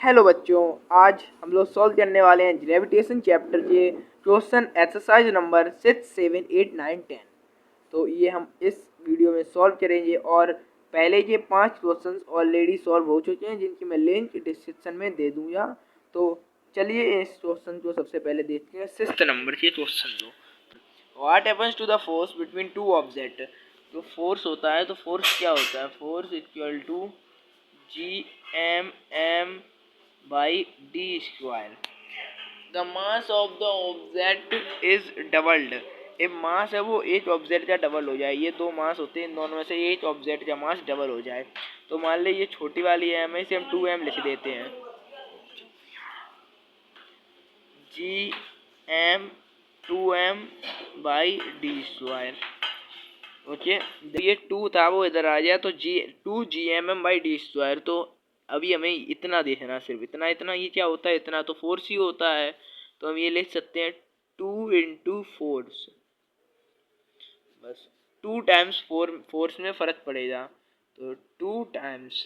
Hello बच्चों, आज हम लोग सॉल्व करने वाले हैं ग्रेविटेशन चैप्टर के क्वेश्चन एक्सरसाइज नंबर 6, 7, 8, 9, 10। तो ये हम इस वीडियो में सॉल्व करेंगे और पहले के 5 क्वेश्चंस ऑलरेडी सॉल्व हो चुके हैं जिनकी मैं लिंक डिस्क्रिप्शन में दे दूंगा। तो चलिए इस क्वेश्चन को सबसे पहले देखते हैं। 6th नंबर के क्वेश्चन को, what happens to the force between two object. तो फोर्स होता है, तो फोर्स क्या होता है? Force equal to Gmm by d square. The mass of the object is doubled. एक मास है वो एक ऑब्जेक्ट का डबल हो जाए। ये दो मास होते हैं, इन दोनों में से एक ऑब्जेक्ट का मास डबल हो जाए। तो मान ले ये छोटी वाली है, हमें इसे हम 2m लिख देते हैं। Gm 2m by D square. Okay, ये 2 था वो इधर आ गया, तो 2 Gmm बाई डी स्क्वायर। तो अभी हमें इतना देखना, सिर्फ इतना इतना। ये क्या होता है? इतना तो फोर्स ही होता है। तो हम ये लिख सकते हैं 2 इंटू फोर्स, बस 2 टाइम्स फोर्स में फर्क पड़ेगा। तो 2 टाइम्स,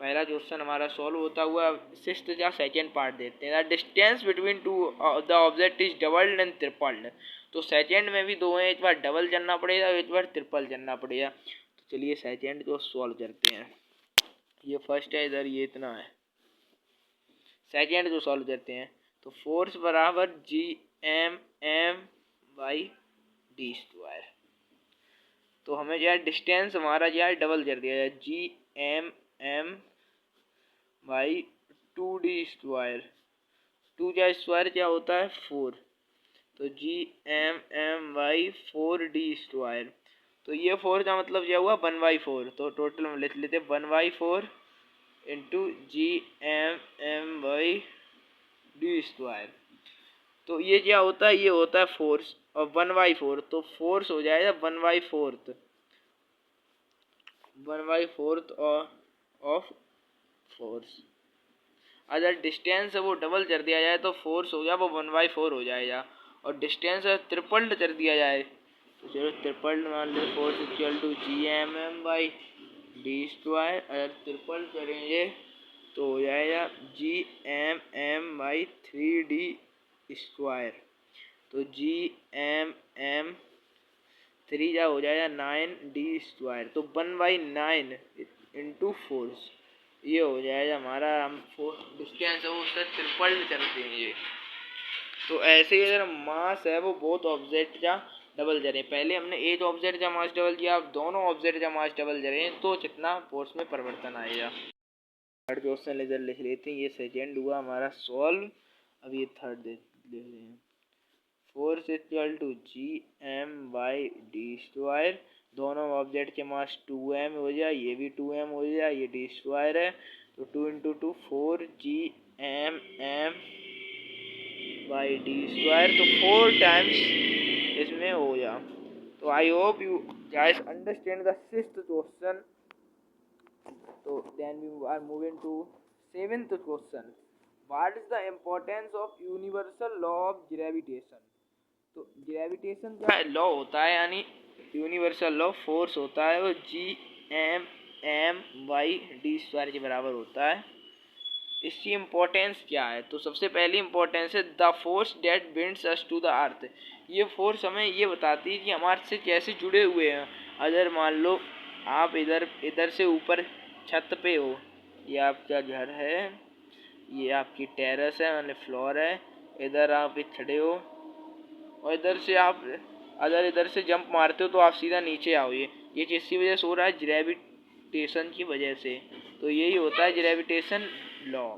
पहला क्वेश्चन हमारा सॉल्व होता हुआ। 6th का सेकेंड पार्ट देखते हैं। The distance between two the object is doubled and tripled. तो सेकेंड में भी दो हैं, एक बार डबल करना पड़ेगा, एक बार ट्रिपल करना पड़ेगा। तो चलिए सेकेंड को सॉल्व करते हैं। ये फर्स्ट है, इधर ये इतना है। सेकेंड को सॉल्व करते हैं। तो फोर्स बराबर Gmm बाई डी स्क्वायर। तो हमें जो है डिस्टेंस हमारा जो है डबल कर दिया जाए, Gmm बाई 2d स्क्वायर। 2 का स्क्वायर क्या होता है? 4। तो Gmm बाई 4d स्क्वायर। तो ये 4 का मतलब क्या हुआ? 1/4। तो टोटल हम लिख लेते 1/4 into Gmm by D square. तो ये क्या होता है? ये होता है फोर्स, और 1/4 तो फोर्स हो जाएगा 1/4 ऑफ फोर्स। अगर डिस्टेंस है वो डबल कर दिया जाए तो फोर्स हो गया वो 1/4 हो जाएगा, और डिस्टेंस है ट्रिपल्ड कर दिया जाए तो चलो ट्रिपल्ड मान लो, force equal to Gmm by D square. अगर ट्रिपल करेंगे तो हो जाएगा Gmm बाई 3d स्क्वायर। तो Gmm 3 का हो जाएगा 9d स्क्वायर। तो 1/9 इंटू फोर्स, ये हो जाएगा हमारा। हम डिस्टेंस है वो उससे ट्रिपल कर देंगे। तो ऐसे ही अगर मास है वो बहुत ऑब्जेक्ट का डबल करें, पहले हमने एक ऑब्जेक्ट का मास डबल किया, अब दोनों ऑब्जेक्ट का मास डबल करें तो कितना फोर्स में परिवर्तन आएगा। थर्ड क्वेश्चन इधर लिख लेते हैं। ये सेकेंड हुआ हमारा सॉल्व। अब ये थर्ड लिख रहे हैं। Force equal to Gm by D square. दोनों ऑब्जेक्ट के मास 2m हो जाए, ये भी 2m हो जाए, ये डी स्क्वायर है। तो 2 into 2 4 Gmm by D square. तो 4 टाइम्स इसमें हो गया। तो I hope you guys understand the 6th question. तो then we are moving to 7th question. What is the importance of universal law of gravitation. तो gravitation का law होता है, यानी यूनिवर्सल लॉ फोर्स होता है, वो Gmm बाई डी स्क्वायर के बराबर होता है। इसकी इम्पोर्टेंस क्या है? तो सबसे पहली इम्पोर्टेंस है the force that binds us to the earth. ये फोर्स हमें ये बताती है कि हमारे से कैसे जुड़े हुए हैं। अगर मान लो आप इधर से ऊपर छत पे हो, ये आपका घर है, ये आपकी टेरेस है, यानी फ्लोर है, इधर आप खड़े हो, और इधर से जंप मारते हो तो आप सीधा नीचे आओगे। ये किसकी वजह से हो रहा है? ग्रेविटेशन की वजह से। तो यही होता है ग्रेविटेशन लॉ,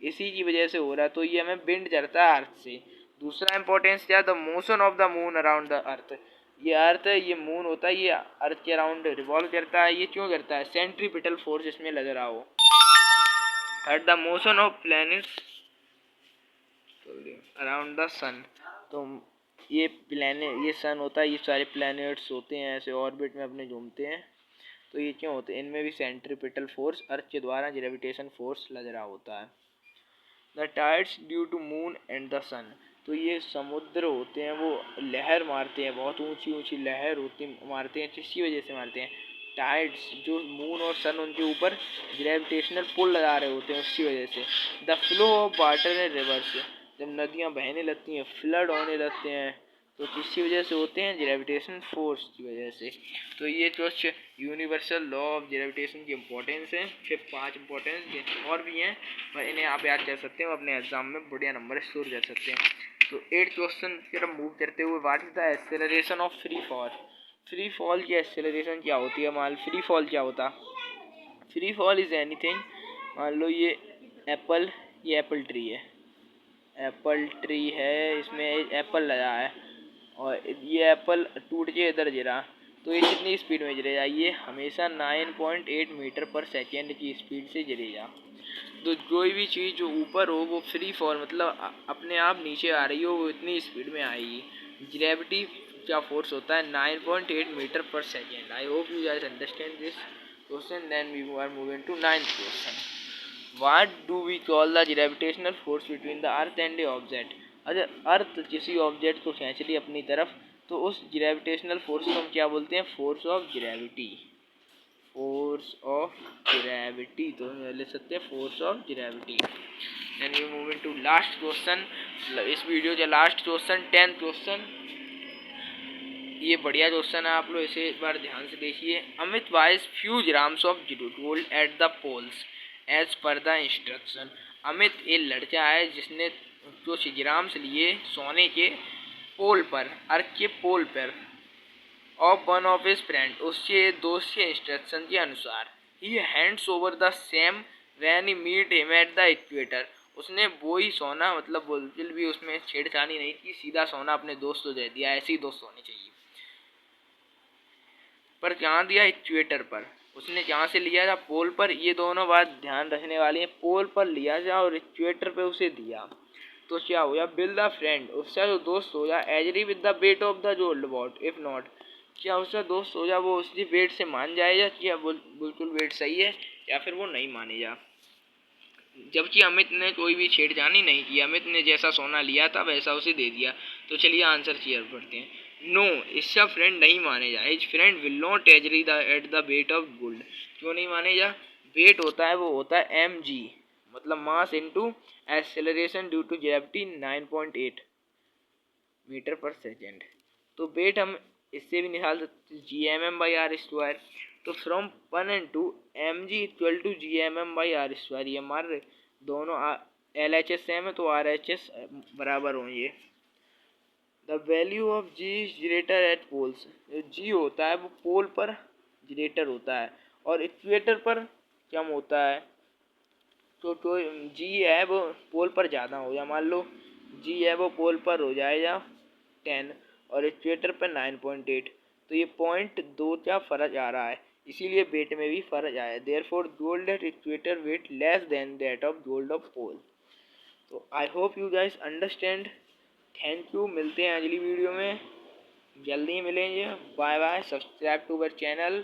इसी की वजह से हो रहा है। तो ये हमें बिंड करता है अर्थ से। दूसरा इंपॉर्टेंस क्या है? The motion of the moon around the earth. ये अर्थ है, ये मून होता है, ये अर्थ के अराउंड रिवॉल्व करता है। ये क्यों करता है? सेंट्रीपिटल फोर्स इसमें लग रहा हो। Third, the motion of planets around the sun. तो ये सन होता है, ये सारे प्लैनेट्स होते हैं, ऐसे ऑर्बिट में अपने घूमते हैं। तो ये क्यों होते हैं? इनमें भी सेंट्रीपिटल फोर्स, अर्थ के द्वारा ग्रेविटेशन फोर्स लग रहा होता है। The tides due to moon and the sun. तो ये समुद्र होते हैं, वो लहर मारते हैं, बहुत ऊंची ऊंची लहर होती मारते हैं। किसकी वजह से मारते हैं? टाइड्स, जो मून और सन उनके ऊपर ग्रेविटेशनल पुल लगा रहे होते हैं उसकी वजह से। The flow of water in reverse, जब नदियाँ बहने लगती हैं, फ्लड होने लगते हैं, तो किसकी वजह से होते हैं? ग्रेविटेशन फोर्स की वजह से। तो ये कुछ यूनिवर्सल लॉ ऑफ ग्रेविटेशन की इम्पोर्टेंस है। फिर 5 इम्पोर्टेंस और भी हैं, पर इन्हें आप याद कर सकते हो, अपने एग्जाम में बढ़िया नंबर स्कोर कर सकते हैं। तो 8 क्वेश्चन की तरफ मूव करते हुए, what is the acceleration of free fall? Free fall की एक्सेलरेशन क्या होती है? मान फ्री फॉल क्या होता? फ्री फॉल इज एनीथिंग, मान लो ये एप्पल ट्री है, एप्पल ट्री है, इसमें एप्पल लगा है और ये एप्पल टूट के इधर गिरा, तो ये कितनी स्पीड में गिरेगा? ये हमेशा 9.8 मीटर पर सेकेंड की स्पीड से गिरेगा। तो कोई भी चीज़ जो ऊपर हो वो फ्री फॉल मतलब अपने आप नीचे आ रही हो, वो इतनी स्पीड में आएगी। ग्रेविटी क्या फोर्स होता है? 9.8 मीटर पर second. I hope you guys understand this question. Then we are moving to 9th question. What do we call the gravitational force between the earth and the object? अगर अर्थ किसी object को खींच ली अपनी तरफ, तो उस ग्रेविटेशनल फोर्स को हम क्या बोलते हैं? Force of gravity. Force of gravity, तो हम लिख सकते हैं force of gravity. Then we move into last question, इस वीडियो का लास्ट क्वेश्चन, 10th क्वेश्चन। ये बढ़िया क्वेश्चन है, आप लोग इसे एक बार ध्यान से देखिए। Amit buys few grams of gold at the poles as per the instruction. Amit एक लड़का है जिसने कुछ ग्राम्स लिए सोने के पोल पर, अर्थ के पोल पर, of one of his friend, उसके दोस्त के इंस्ट्रक्शन के अनुसार। He hands over the same when he meet him at the equator. उसने वो ही सोना, मतलब बिल्कुल भी उसमें छेड़छाड़ी नहीं की, सीधा सोना अपने दोस्त को दे दिया। ऐसे ही दोस्त होने चाहिए। पर कहाँ दिया? इक्वेटर पर। उसने जहाँ से लिया था? पोल पर। ये दोनों बात ध्यान रखने वाली है, पोल पर लिया जा और इक्वेटर पे उसे दिया। तो क्या हो गया? बिल द फ्रेंड, उसका जो दोस्त हो जा, agree with the weight of the gold bought, if not, क्या उसका दोस्त हो जा वो उसकी वेट से मान जाएगा कि बिल्कुल वेट सही है, या फिर वो नहीं मानेगा। जबकि अमित ने कोई भी छेड़छाड़ी नहीं की, अमित ने जैसा सोना लिया था वैसा उसे दे दिया। तो चलिए आंसर क्लियर पढ़ते हैं। नो, इसका फ्रेंड नहीं मानेगा। His friend will not agree the at the weight of gold. क्यों नहीं मानेगा? वेट होता है, वो होता है mg, मतलब mass into acceleration due to gravity 9.8 metre पर सेकेंड। तो वेट हम इससे भी निकाल सकते हैं, gmm/r²। तो from 1 and 2 mg equal to gmm/r²। ये हमारे दोनों LHS सेम है तो RHS बराबर होंगे। The value of G greater at poles, जो जी होता है वो पोल पर ग्रेटर होता है और इक्वेटर पर कम होता है। तो जी है वो पोल पर ज़्यादा हो गया, मान लो जी है वो पोल पर हो जाएगा 10 और इक्वेटर पर 9.8। तो ये 0.2 का फर्क आ रहा है, इसीलिए वेट में भी फर्क आया। Therefore gold at equator weight less than that of gold of pole. तो I hope you guys understand. Thank you, मिलते हैं अगली वीडियो में, जल्दी ही मिलेंगे। Bye bye, subscribe to our channel.